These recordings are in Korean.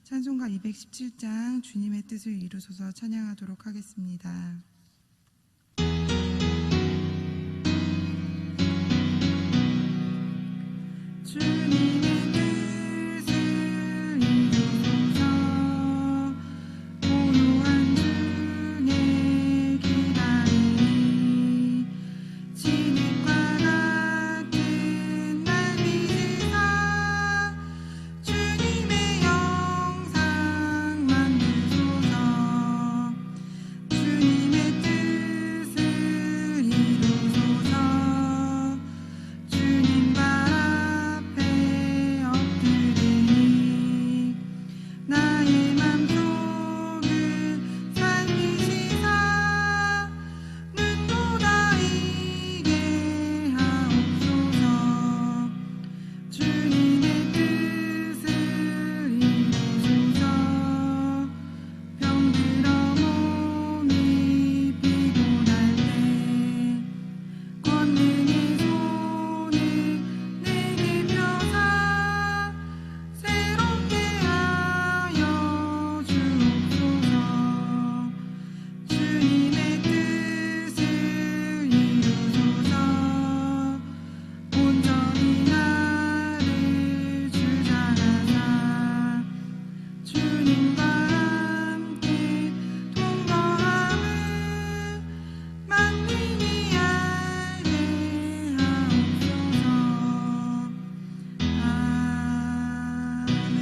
찬송가 217장 주님의 뜻을 이루소서 찬양하도록 하겠습니다. 주님의 뜻을 이루소서 고요한 중에 기다리니 진흙과 같은 날 믿으사 주님의 영상 만드소서 주님의 뜻을 이루소서 주님 발 앞에 엎드리니 나의 맘속을 살피시사 눈도 다이게 하옵소서 주님의 뜻을 이루소서 병들어 몸이 피곤할 때 권능의 손을 내게 펴사 새롭게 하여 주옵소서 주님의 뜻을 이루소서 온전히 나를 주장하사 주님과 함께 동거함을 만민이 알게 하옵소서. 아멘.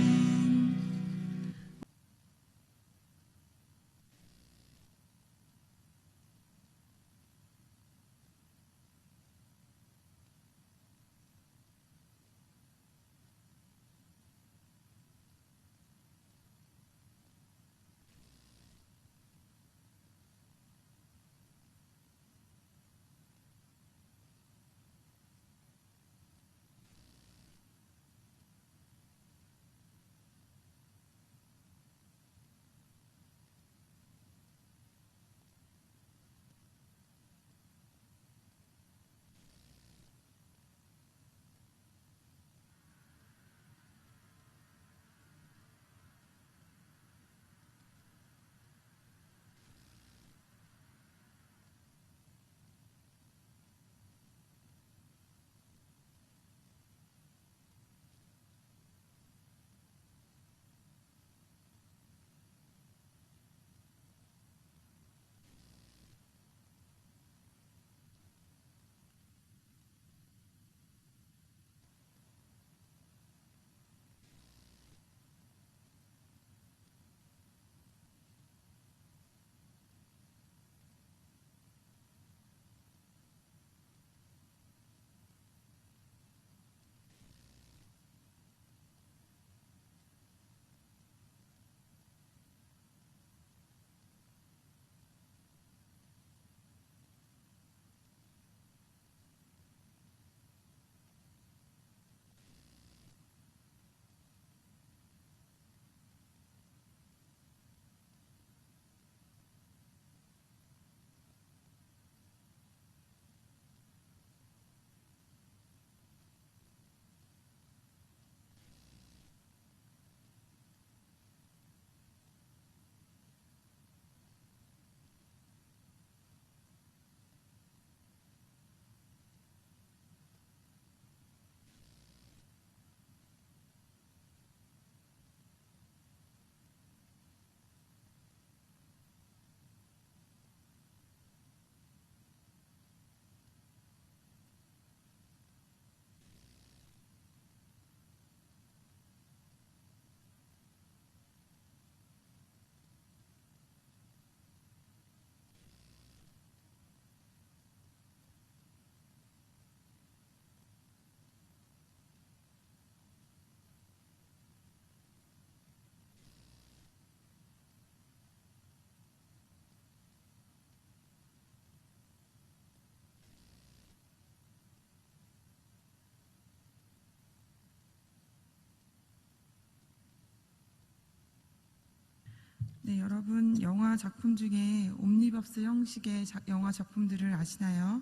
네, 여러분 영화 작품 중에 옴니버스 형식의 영화 작품들을 아시나요?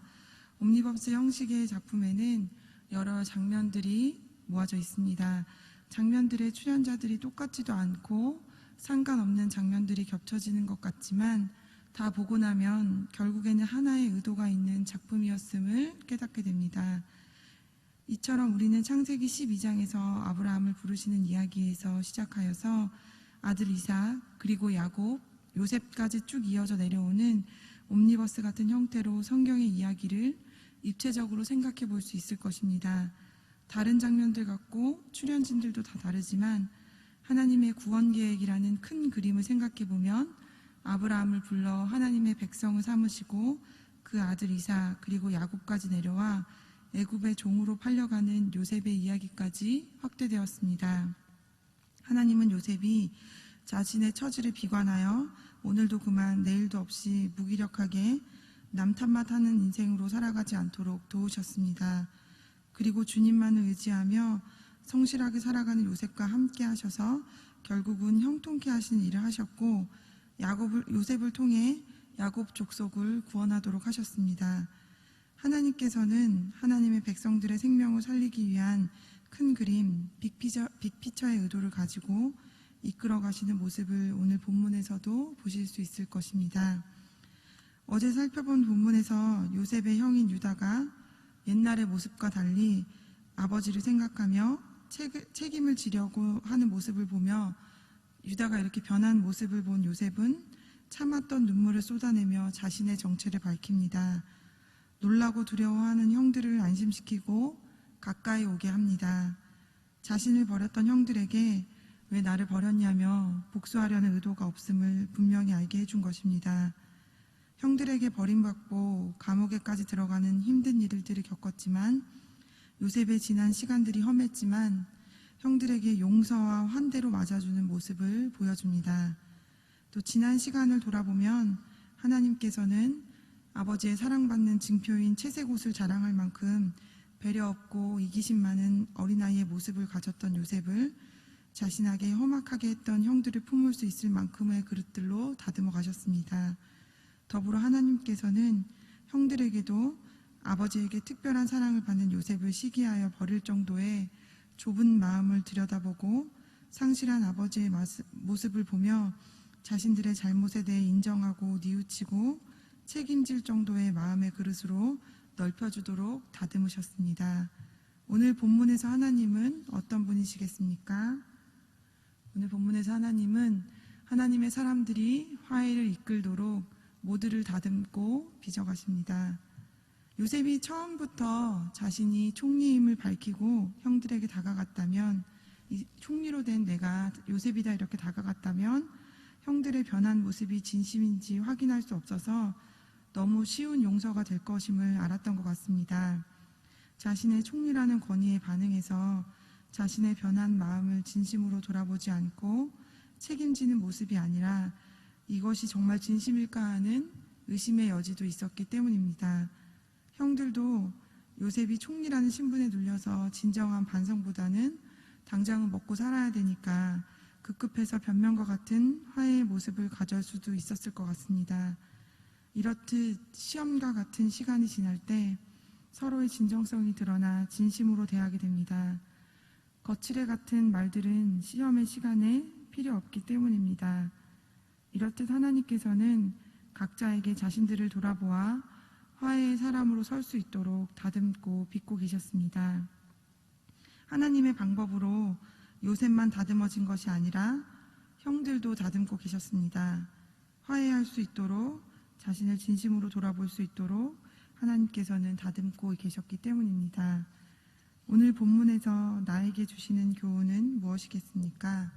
옴니버스 형식의 작품에는 여러 장면들이 모아져 있습니다. 장면들의 출연자들이 똑같지도 않고 상관없는 장면들이 겹쳐지는 것 같지만 다 보고 나면 결국에는 하나의 의도가 있는 작품이었음을 깨닫게 됩니다. 이처럼 우리는 창세기 12장에서 아브라함을 부르시는 이야기에서 시작하여서 아들 이삭, 그리고 야곱, 요셉까지 쭉 이어져 내려오는 옴니버스 같은 형태로 성경의 이야기를 입체적으로 생각해 볼 수 있을 것입니다. 다른 장면들 같고 출연진들도 다 다르지만 하나님의 구원 계획이라는 큰 그림을 생각해 보면 아브라함을 불러 하나님의 백성을 삼으시고 그 아들 이삭 그리고 야곱까지 내려와 애굽의 종으로 팔려가는 요셉의 이야기까지 확대되었습니다. 하나님은 요셉이 자신의 처지를 비관하여 오늘도 그만 내일도 없이 무기력하게 남 탓만 하는 인생으로 살아가지 않도록 도우셨습니다. 그리고 주님만을 의지하며 성실하게 살아가는 요셉과 함께 하셔서 결국은 형통케 하시는 일을 하셨고 요셉을 통해 야곱 족속을 구원하도록 하셨습니다. 하나님께서는 하나님의 백성들의 생명을 살리기 위한 큰 그림, 빅피처의 의도를 가지고 이끌어 가시는 모습을 오늘 본문에서도 보실 수 있을 것입니다. 어제 살펴본 본문에서 요셉의 형인 유다가 옛날의 모습과 달리 아버지를 생각하며 책임을 지려고 하는 모습을 보며 유다가 이렇게 변한 모습을 본 요셉은 참았던 눈물을 쏟아내며 자신의 정체를 밝힙니다. 놀라고 두려워하는 형들을 안심시키고 가까이 오게 합니다. 자신을 버렸던 형들에게 왜 나를 버렸냐며 복수하려는 의도가 없음을 분명히 알게 해준 것입니다. 형들에게 버림받고 감옥에까지 들어가는 힘든 일들을 겪었지만 요셉의 지난 시간들이 험했지만 형들에게 용서와 환대로 맞아주는 모습을 보여줍니다. 또 지난 시간을 돌아보면 하나님께서는 아버지의 사랑받는 증표인 채색 옷을 자랑할 만큼 배려 없고 이기심 많은 어린아이의 모습을 가졌던 요셉을 자신에게 험악하게 했던 형들을 품을 수 있을 만큼의 그릇들로 다듬어 가셨습니다. 더불어 하나님께서는 형들에게도 아버지에게 특별한 사랑을 받는 요셉을 시기하여 버릴 정도의 좁은 마음을 들여다보고 상실한 아버지의 모습을 보며 자신들의 잘못에 대해 인정하고 뉘우치고 책임질 정도의 마음의 그릇으로 넓혀주도록 다듬으셨습니다. 오늘 본문에서 하나님은 어떤 분이시겠습니까? 오늘 본문에서 하나님은 하나님의 사람들이 화해를 이끌도록 모두를 다듬고 빚어가십니다. 요셉이 처음부터 자신이 총리임을 밝히고 형들에게 다가갔다면, 이 총리로 된 내가 요셉이다 이렇게 다가갔다면 형들의 변한 모습이 진심인지 확인할 수 없어서 너무 쉬운 용서가 될 것임을 알았던 것 같습니다. 자신의 총리라는 권위에 반응해서 자신의 변한 마음을 진심으로 돌아보지 않고 책임지는 모습이 아니라 이것이 정말 진심일까 하는 의심의 여지도 있었기 때문입니다. 형들도 요셉이 총리라는 신분에 눌려서 진정한 반성보다는 당장은 먹고 살아야 되니까 급급해서 변명과 같은 화해의 모습을 가질 수도 있었을 것 같습니다. 이렇듯 시험과 같은 시간이 지날 때 서로의 진정성이 드러나 진심으로 대하게 됩니다. 거칠애 같은 말들은 시험의 시간에 필요 없기 때문입니다. 이렇듯 하나님께서는 각자에게 자신들을 돌아보아 화해의 사람으로 설 수 있도록 다듬고 빚고 계셨습니다. 하나님의 방법으로 요셉만 다듬어진 것이 아니라 형들도 다듬고 계셨습니다. 화해할 수 있도록 자신을 진심으로 돌아볼 수 있도록 하나님께서는 다듬고 계셨기 때문입니다. 오늘 본문에서 나에게 주시는 교훈은 무엇이겠습니까?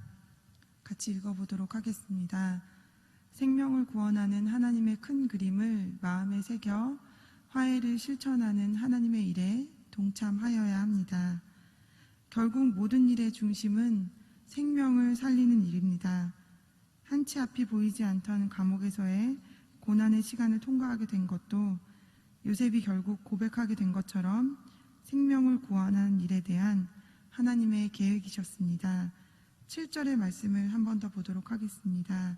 같이 읽어보도록 하겠습니다. 생명을 구원하는 하나님의 큰 그림을 마음에 새겨 화해를 실천하는 하나님의 일에 동참하여야 합니다. 결국 모든 일의 중심은 생명을 살리는 일입니다. 한치 앞이 보이지 않던 감옥에서의 고난의 시간을 통과하게 된 것도 요셉이 결국 고백하게 된 것처럼 생명을 구원하는 일에 대한 하나님의 계획이셨습니다. 7절의 말씀을 한 번 더 보도록 하겠습니다.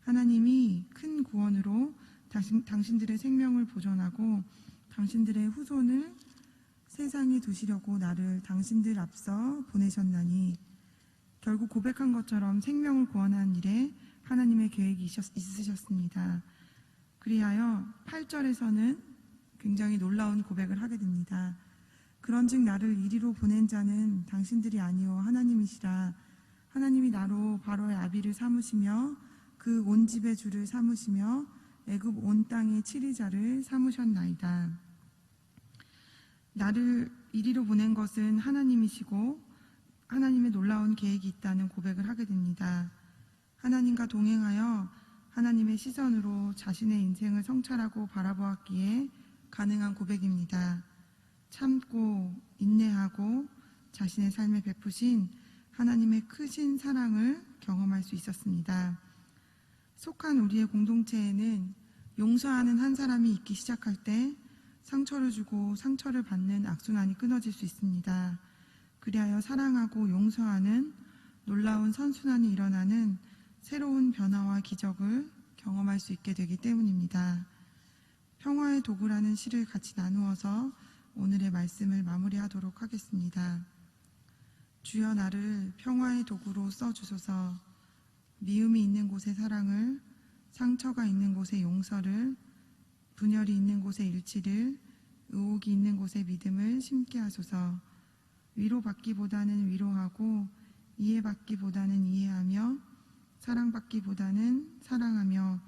하나님이 큰 구원으로 당신들의 생명을 보존하고 당신들의 후손을 세상에 두시려고 나를 당신들 앞서 보내셨나니 결국 고백한 것처럼 생명을 구원하는 일에 하나님의 계획이 있으셨습니다. 그리하여 8절에서는 굉장히 놀라운 고백을 하게 됩니다. 그런즉 나를 이리로 보낸 자는 당신들이 아니요 하나님이시라. 하나님이 나로 바로의 아비를 삼으시며 그 온 집의 주를 삼으시며 애굽 온 땅의 치리자를 삼으셨나이다. 나를 이리로 보낸 것은 하나님이시고 하나님의 놀라운 계획이 있다는 고백을 하게 됩니다. 하나님과 동행하여 하나님의 시선으로 자신의 인생을 성찰하고 바라보았기에 가능한 고백입니다. 참고 인내하고 자신의 삶에 베푸신 하나님의 크신 사랑을 경험할 수 있었습니다. 속한 우리의 공동체에는 용서하는 한 사람이 있기 시작할 때 상처를 주고 상처를 받는 악순환이 끊어질 수 있습니다. 그리하여 사랑하고 용서하는 놀라운 선순환이 일어나는 새로운 변화와 기적을 경험할 수 있게 되기 때문입니다. 평화의 도구라는 시를 같이 나누어서 오늘의 말씀을 마무리하도록 하겠습니다. 주여 나를 평화의 도구로 써주소서. 미움이 있는 곳에 사랑을, 상처가 있는 곳에 용서를, 분열이 있는 곳에 일치를, 의혹이 있는 곳에 믿음을 심게 하소서. 위로받기보다는 위로하고 이해받기보다는 이해하며 사랑받기보다는 사랑하며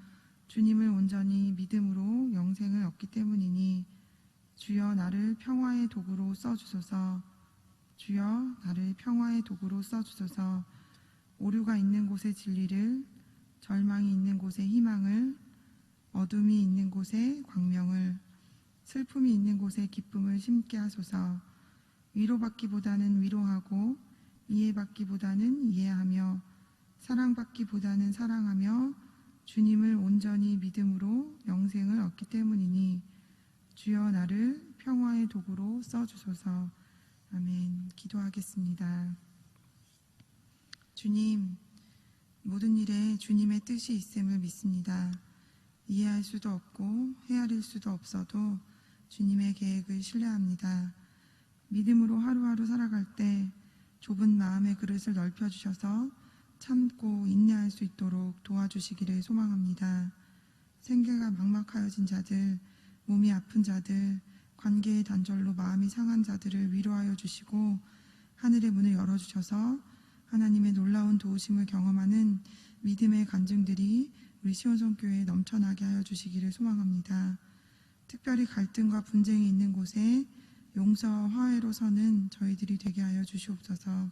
주님을 온전히 믿음으로 영생을 얻기 때문이니 주여 나를 평화의 도구로 써주소서. 주여 나를 평화의 도구로 써주소서. 오류가 있는 곳에 진리를, 절망이 있는 곳에 희망을, 어둠이 있는 곳에 광명을, 슬픔이 있는 곳에 기쁨을 심게 하소서. 위로받기보다는 위로하고 이해받기보다는 이해하며 사랑받기보다는 사랑하며 주님을 온전히 믿음으로 영생을 얻기 때문이니 주여 나를 평화의 도구로 써주소서. 아멘. 기도하겠습니다. 주님, 모든 일에 주님의 뜻이 있음을 믿습니다. 이해할 수도 없고 헤아릴 수도 없어도 주님의 계획을 신뢰합니다. 믿음으로 하루하루 살아갈 때 좁은 마음의 그릇을 넓혀주셔서 참고 인내할 수 있도록 도와주시기를 소망합니다. 생계가 막막하여진 자들, 몸이 아픈 자들, 관계의 단절로 마음이 상한 자들을 위로하여 주시고 하늘의 문을 열어주셔서 하나님의 놀라운 도우심을 경험하는 믿음의 간증들이 우리 시온성교회에 넘쳐나게 하여 주시기를 소망합니다. 특별히 갈등과 분쟁이 있는 곳에 용서와 화해로 서는 저희들이 되게 하여 주시옵소서.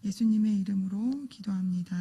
예수님의 이름으로 기도합니다.